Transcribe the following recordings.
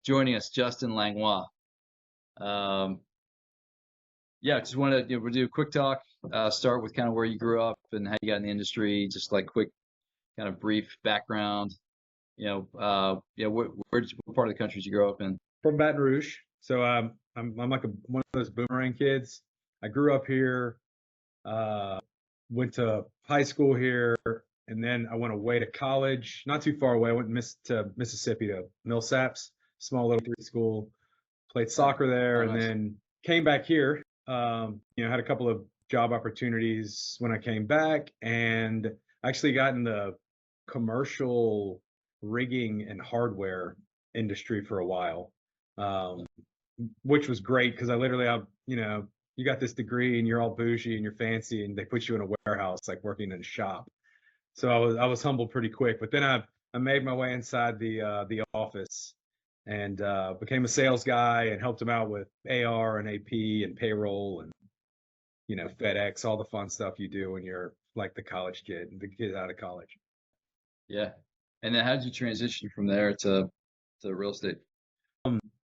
joining us, Justin Langlois. Yeah, just want to we'll do a quick talk. Start with kind of where you grew up and how you got in the industry. Just like quick, kind of brief background. What part of the country did you grow up in? From Baton Rouge. So I'm like one of those boomerang kids. I grew up here, went to high school here, and then I went away to college, not too far away. I went to Mississippi to Millsaps, small little school. Played soccer there, and Nice. then came back here. Had a couple of job opportunities when I came back, and actually got in the commercial rigging and hardware industry for a while, which was great because I literally, you got this degree and you're all bougie and you're fancy, and they put you in a warehouse, like working in a shop. So I was humbled pretty quick. But then I made my way inside the office and became a sales guy and helped them out with AR and AP and payroll and FedEx, all the fun stuff you do when you're like the college kid, the kid out of college. Yeah. And then how did you transition from there to real estate?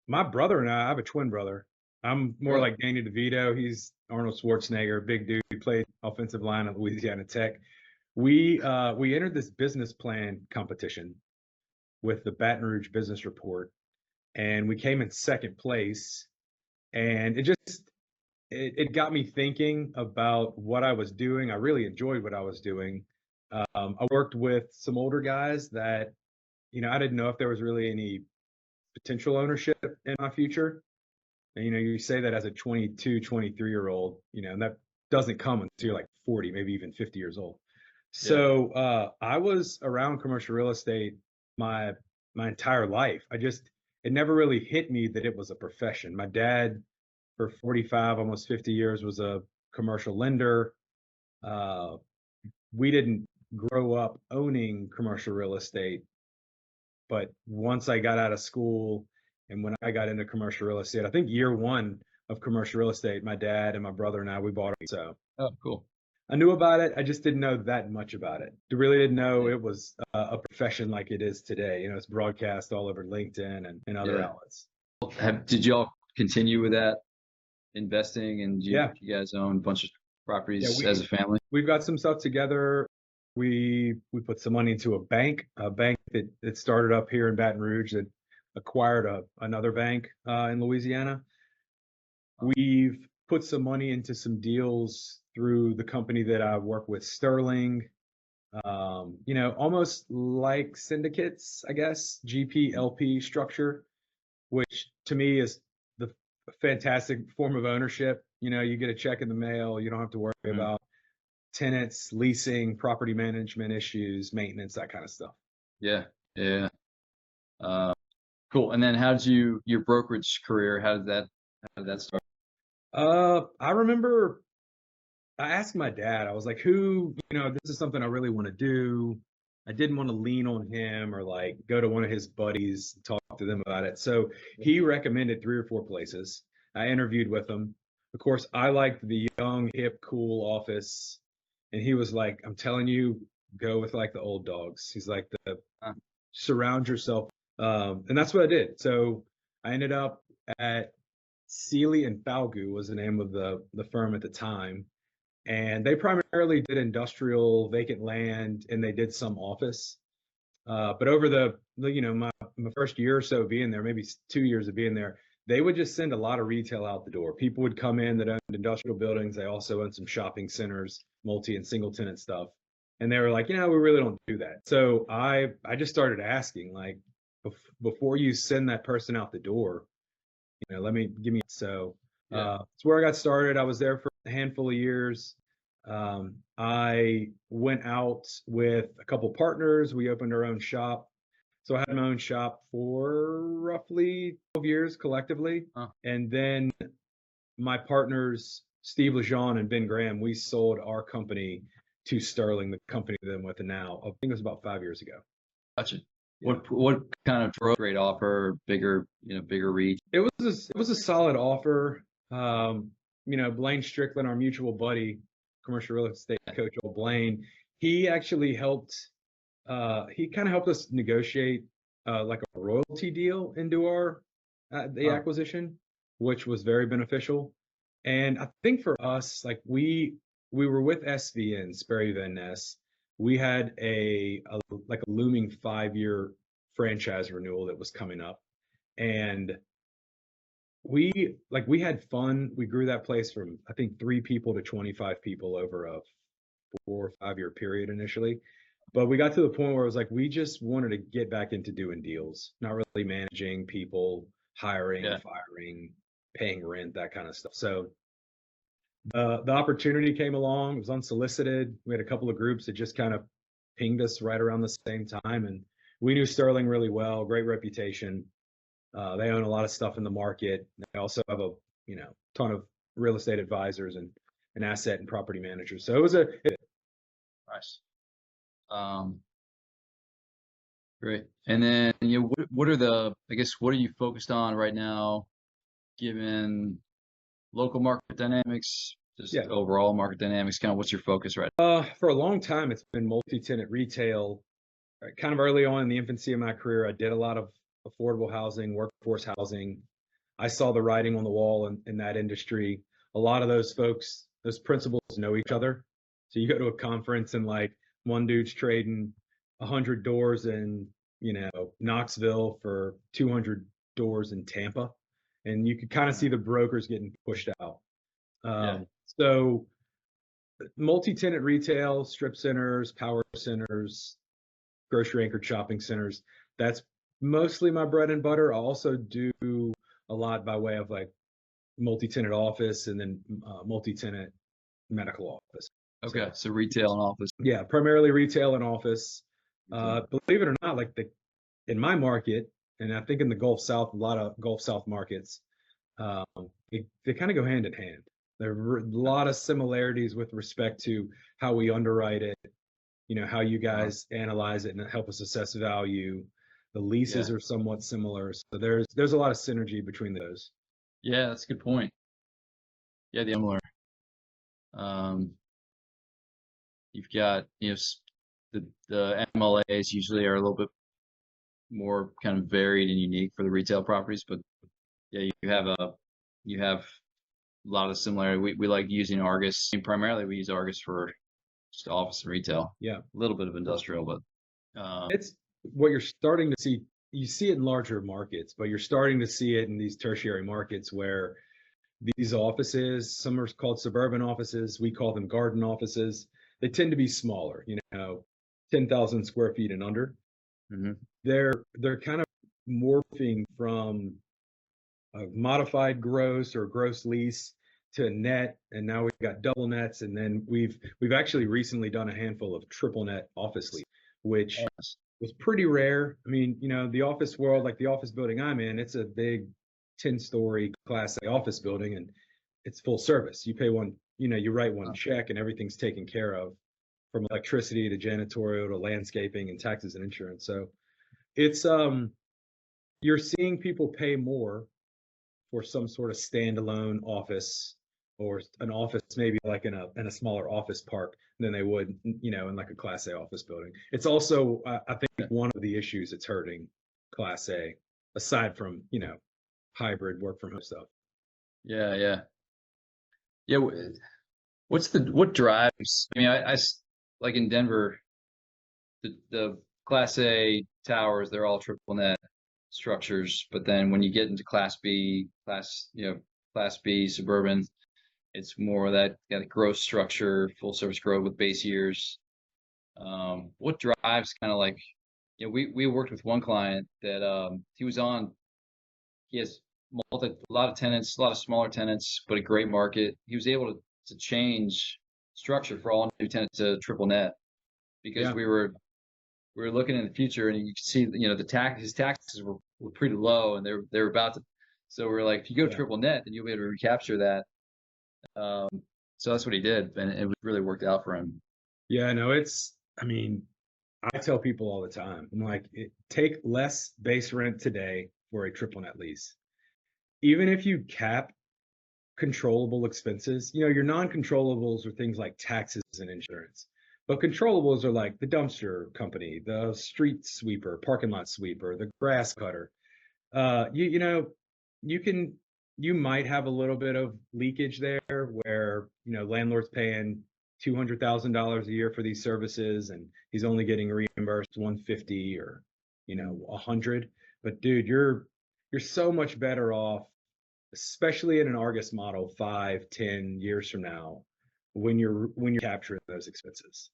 My brother and I have a twin brother. I'm more like Danny DeVito. He's Arnold Schwarzenegger, big dude. He played offensive line at Louisiana Tech. We entered this business plan competition with the Baton Rouge Business Report, and we came in second place. And it got me thinking about what I was doing. I really enjoyed what I was doing. I worked with some older guys that, I didn't know if there was really any potential ownership in my future. And, you say that as a 22, 23-year-old, and that doesn't come until you're like 40, maybe even 50 years old. So I was around commercial real estate my entire life. It never really hit me that it was a profession. My dad, for 45, almost 50 years, was a commercial lender. We didn't grow up owning commercial real estate, but once I got out of school and when I got into commercial real estate, I think year one of commercial real estate, my dad and my brother and I, we bought it. So Cool. I knew about it. I just didn't know that much about it. I really didn't know it was a profession like it is today. It's broadcast all over LinkedIn and other outlets. Did y'all continue with that investing, and you guys own a bunch of properties as a family? We've got some stuff together. We put some money into a bank that started up here in Baton Rouge that acquired another bank in Louisiana. We've put some money into some deals through the company that I work with, Sterling. Almost like syndicates, I guess, GP LP structure, which to me is the fantastic form of ownership. You get a check in the mail, you don't have to worry about tenants, leasing, property management issues, maintenance, that kind of stuff. Yeah. Cool. And then how did your brokerage career, how did that start? I remember I asked my dad, I was like, this is something I really want to do. I didn't want to lean on him or like go to one of his buddies, talk to them about it. So he recommended 3 or 4 places. I interviewed with them. Of course, I liked the young, hip, cool office. And he was like, I'm telling you, go with like the old dogs. He's like, surround yourself. And that's what I did. So I ended up at Sealy and Falgu was the name of the firm at the time. And they primarily did industrial, vacant land, and they did some office. But over my first year or so being there, maybe 2 years of being there, they would just send a lot of retail out the door. People would come in that owned industrial buildings. They also owned some shopping centers, multi and single tenant stuff. And they were like, we really don't do that. So I just started asking, like, before you send that person out the door, give me. So it's where I got started. I was there for a handful of years. I went out with a couple partners. We opened our own shop. So I had my own shop for roughly 12 years collectively. And then my partners, Steve Lejeune and Ben Graham, we sold our company to Sterling, the company that I'm with now. I think it was about 5 years ago. Gotcha. Yeah. What kind of drove great offer, bigger reach? It was a solid offer. Blaine Strickland, our mutual buddy, commercial real estate coach, old Blaine, he actually helped. He kind of helped us negotiate like a royalty deal into our the Oh, acquisition, which was very beneficial. And I think for us, like we were with SVN, Sperry Van Ness. We had a like a looming 5-year franchise renewal that was coming up, and we had fun. We grew that place from I think 3 people to 25 people over a 4 or 5 year period initially. But we got to the point where it was like we just wanted to get back into doing deals, not really managing people, hiring, yeah, firing, paying rent, that kind of stuff. So the opportunity came along. It was unsolicited. We had a couple of groups that just kind of pinged us right around the same time, and we knew Sterling really well, great reputation. They own a lot of stuff in the market. They also have a ton of real estate advisors and asset and property managers. So it was nice. Um, Great. And then, what are I guess, what are you focused on right now, given local market dynamics, just yeah. overall market dynamics, kind of what's your focus right For a long time, it's been multi-tenant retail. Kind of early on in the infancy of my career, I did a lot of affordable housing, workforce housing. I saw the writing on the wall in that industry. A lot of those folks, those principals know each other. So you go to a conference and like one dude's trading 100 doors in, Knoxville for 200 doors in Tampa. And you could kind of now? see the brokers getting pushed out. Yeah. So multi-tenant retail, strip centers, power centers, grocery anchored shopping centers. That's mostly my bread and butter. I also do a lot by way of like multi-tenant office and then multi-tenant medical office. Okay. So So retail and office. yeah, primarily retail and office. Retail. Believe it or not, like in my market, and I think in the Gulf South, a lot of Gulf South markets, um, they kind of go hand in hand. There are a lot of similarities with respect to how we underwrite it, how you Uh, guys analyze it and help us assess value. The yeah. leases are somewhat similar, so there's a lot of synergy between those. Yeah, that's a good point. Yeah, the similar. Um, you've got, the MLAs usually are a little bit more kind of varied and unique for the retail properties, but yeah, you have a lot of the similarity. We like using Argus. I mean, primarily we use Argus for just office and retail, Yeah, a little bit of industrial, but it's what you're starting to see. You see it in larger markets, but you're starting to see it in these tertiary markets where these offices, some are called suburban offices, we call them garden offices. They tend to be smaller, 10,000 square feet and under. mhm. They're kind of morphing from a modified gross or gross lease to net, and now we've got double nets, and then we've actually recently done a handful of triple net office lease, which Yes. was pretty rare. I mean, the office world, like the office building I'm in, it's a big 10-story class A office building, and it's full service. You pay one, you write one Uh, check and everything's taken care of, from electricity to janitorial to landscaping and taxes and insurance. So it's you're seeing people pay more for some sort of standalone office, or an office maybe like in a smaller office park than they would, in like a class A office building. It's also I yeah, think one of the issues that's hurting class A, aside from, hybrid work from home stuff. yeah, yeah. Yeah, what drives? I mean, like in Denver, the Class A towers, they're all triple net structures, but then when you get into Class B suburban, it's more of that kind of gross structure, full service growth with base years. What drives kind of like, we worked with one client that he has a lot of tenants, a lot of smaller tenants, but a great market. He was able to change structure for all new tenants to triple net because Yeah, we were looking in the future, and you can see, his taxes were pretty low, and they're about to. So we're like, if you go yeah, triple net, then you'll be able to recapture that. Um, so that's what he did, and it really worked out for him. yeah. No, I mean, I tell people all the time, I'm like, take less base rent today for a triple net lease. Even if you cap controllable expenses. Your non-controllables are things like taxes and insurance. But controllables are like the dumpster company, the street sweeper, parking lot sweeper, the grass cutter. You know, you might have a little bit of leakage there where, landlord's paying $200,000 a year for these services and he's only getting reimbursed 150 or, 100. But dude, you're so much better off, especially in an Argus model 5-10 years from now, when you're capturing those expenses.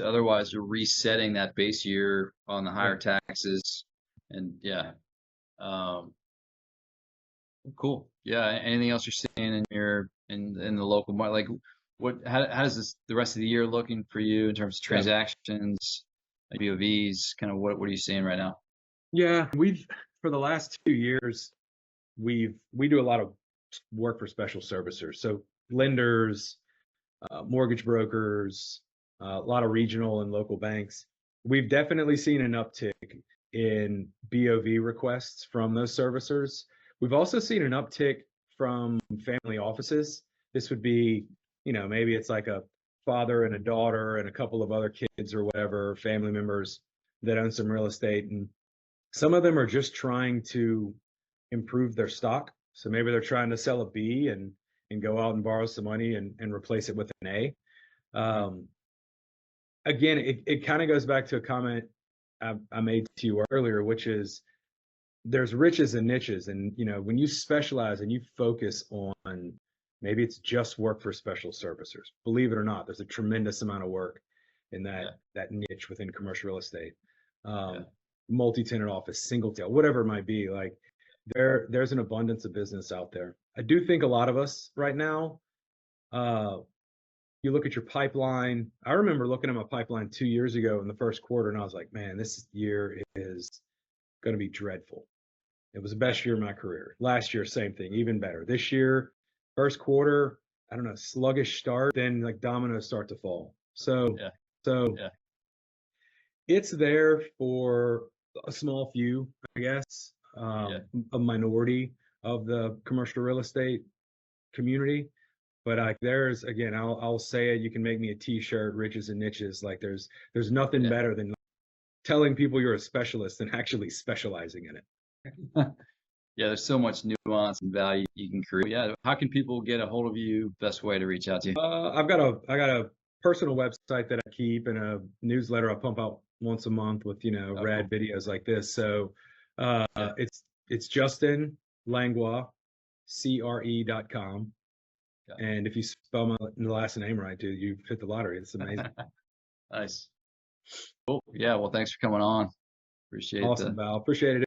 Otherwise, you're resetting that base year on the higher Yeah. taxes, and yeah. Cool. Yeah. Anything else you're seeing in in the local market? Like, how does the rest of the year looking for you in terms of Yeah. transactions, like BOVs? Kind of what are you seeing right now? Yeah, for the last 2 years, we do a lot of work for special servicers, so lenders, mortgage brokers, a lot of regional and local banks. We've definitely seen an uptick in BOV requests from those servicers. We've also seen an uptick from family offices. This would be, maybe it's like a father and a daughter and a couple of other kids or whatever, family members that own some real estate. And some of them are just trying to improve their stock. So maybe they're trying to sell a B and go out and borrow some money and replace it with an A. Again, it kind of goes back to a comment I made to you earlier, which is there's riches and niches. And, when you specialize and you focus on, maybe it's just work for special servicers, believe it or not, there's a tremendous amount of work in that niche within commercial real estate. Multi-tenant office, single tail, whatever it might be. Like there's an abundance of business out there. I do think a lot of us right now, you look at your pipeline. I remember looking at my pipeline 2 years ago in the first quarter, and I was like, man, this year is going to be dreadful. It was the best year of my career. Last year, same thing, even better. This year, first quarter, I don't know, sluggish start, then like dominoes start to fall. So it's there for a small few, I guess, a minority of the commercial real estate community. But there's, again, I'll say it, you can make me a t-shirt, riches and niches. Like there's nothing better than telling people you're a specialist and actually specializing in it. Yeah, there's so much nuance and value you can create. Yeah, how can people get a hold of you? Best way to reach out to you? I got a personal website that I keep and a newsletter I pump out once a month with rad videos like this. So it's Justin Langlois, CRE.com. And if you spell my last name right, dude, you've hit the lottery. It's amazing. Nice. Cool. Yeah. Well, thanks for coming on. Appreciate it. Awesome, Val. Appreciate it.